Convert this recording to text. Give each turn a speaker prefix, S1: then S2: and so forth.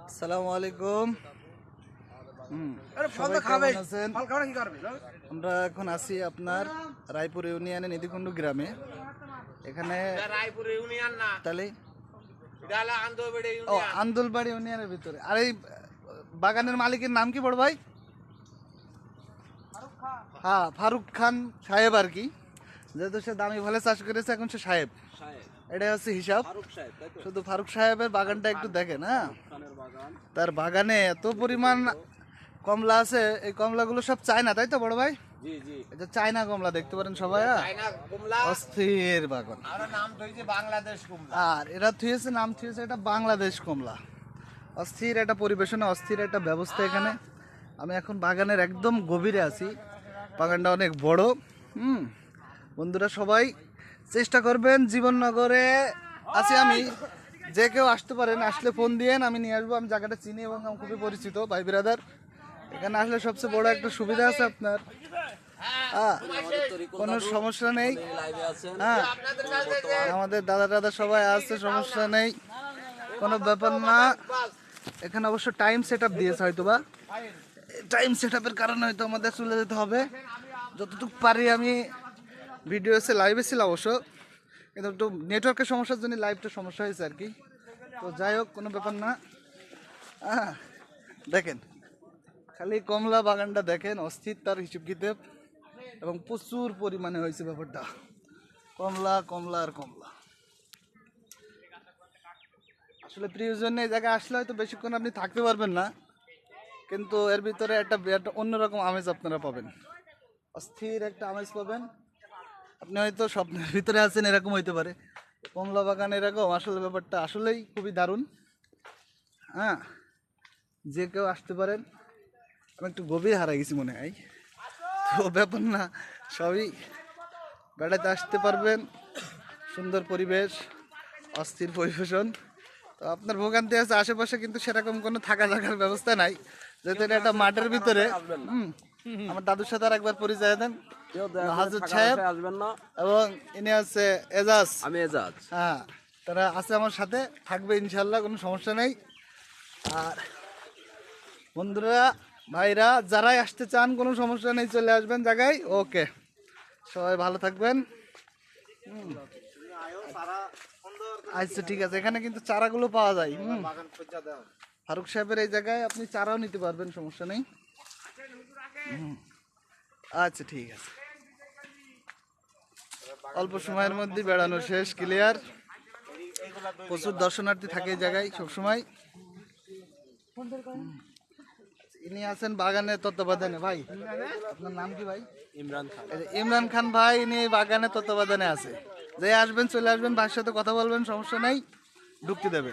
S1: আসসালামু আলাইকুম। আমরা এখন আছি আপনার রায়পুর ইউনিয়নের নিধিকুণ্ড গ্রামে। এখানে
S2: রায়পুর ইউনিয়ন না,
S1: তাহলে
S2: এটা হলো আন্দরবাড়ি
S1: ও
S2: ইউনিয়ন।
S1: আন্দুলবাড়ি ইউনিয়নের ভিতরে। আর এই বাগানের মালিকের নাম কি বড় ভাই? হ্যাঁ, ফারুক খান সাহেব আর কি। যেহেতু সে দামি ভালো চাষ করেছে, এখন সে সাহেব, এটাই হচ্ছে হিসাব। শুধু ফারুক সাহেবের বাগানটা একটু দেখেন। হ্যাঁ, তার বাগানে এত পরিমাণ কমলা আছে। এই কমলাগুলো সব চায়না, তাই তো বড় ভাই? এটা চায়না কমলা, দেখতে পারেন সবাই।
S2: চায়না কমলা,
S1: অস্থির বাগান।
S2: আমরা নাম ধরেছি বাংলাদেশ কমলা।
S1: আর এরা থুয়েছে, নাম থুয়েছে এটা বাংলাদেশ কমলা। অস্থির একটা পরিবেশনা, অস্থির একটা ব্যবস্থা এখানে। আমি এখন বাগানের একদম গভীরে আছি। বাগানটা অনেক বড়। বন্ধুরা সবাই চেষ্টা করবেন, জীবননগরে আছি আমি, যে কেউ আসতে পারেন, আসলে ফোন দিয়েন, আমি নিয়ে আসবো। আমি জায়গাটা চিনি এবং আমি খুবই পরিচিত ভাই বিরাদার। এখানে আসলে সবচেয়ে বড় একটা সুবিধা আছে আপনার, কোনো সমস্যা নেই। হ্যাঁ, আমাদের দাদা দাদা সবাই আছে, সমস্যা নেই, কোনো ব্যাপার না। এখানে অবশ্য টাইম সেট আপ দিয়েছে, হয়তো বা টাইম সেট আপের কারণে হয়তো আমাদের চলে যেতে হবে। যতটুকু পারি আমি ভিডিও এসে লাইভে ছিলাম অবশ্য, কিন্তু একটু নেটওয়ার্কের সমস্যার জন্য লাইভটা সমস্যা হয়েছে আর কি। তো যাই হোক, কোনো ব্যাপার না। দেখেন খালি কমলা বাগানটা দেখেন, অস্থির তার হিসেব কিতাব, এবং প্রচুর পরিমাণে হয়েছে ব্যাপারটা। কমলা কমলা আর কমলা। আসলে প্রিয়জন এই জায়গায় আসলে হয়তো বেশিক্ষণ আপনি থাকতে পারবেন না, কিন্তু এর ভিতরে একটা অন্যরকম আমেজ আপনারা পাবেন। অস্থির একটা আমেজ পাবেন। আপনি হয়তো স্বপ্নের ভিতরে আছেন, এরকম হইতে পারে। কমলা বাগান এরকম, আসলে ব্যাপারটা আসলেই খুবই দারুণ। হ্যাঁ, যে কেউ আসতে পারেন। আমি একটু গভীর হারা গেছি মনে হয়, তো ব্যাপার না, সবই বেড়াতে আসতে পারবেন। সুন্দর পরিবেশ, অস্থির পরিবেশন। তো আপনার ভোগান্তি আছে আশেপাশে, কিন্তু সেরকম কোনো থাকা থাকার ব্যবস্থা নাই, যেহেতু এটা একটা মাঠের ভিতরে। আমার দাদুর সাথে আর একবার পরিচয় দেন, হাজুর সাহেব, এবং ইনি আছে এজাজ।
S3: আমি এজাজ।
S1: হ্যাঁ, তারা আছে আমার সাথে, থাকবে ইনশাল্লাহ, কোনো সমস্যা নেই। আর বন্ধুরা ভাইরা যারাই আসতে চান, কোনো সমস্যা নেই, চলে আসবেন জায়গায়। ওকে, সবাই ভালো থাকবেন। আচ্ছা ঠিক আছে, এখানে কিন্তু চারাগুলো পাওয়া যায়। ফারুক সাহেবের এই জায়গায় আপনি চারাও নিতে পারবেন, সমস্যা নেই। আচ্ছা ঠিক আছে, অল্প সময়ের মধ্যে বেড়ানো শেষ, ক্লিয়ার। প্রচুর দর্শনার্থী থাকে এই জায়গায় সবসময়। ইনি আছেন বাগানের তত্ত্বাবধানে। ভাই আপনার নাম কি ভাই?
S3: ইমরান খান।
S1: ইমরান খান ভাই, ইনি বাগানের তত্ত্বাবধানে আছে। যে আসবেন চলে আসবেন, ভাইয়ের সাথে কথা বলবেন, সমস্যা নেই, ঢুকতে দেবে।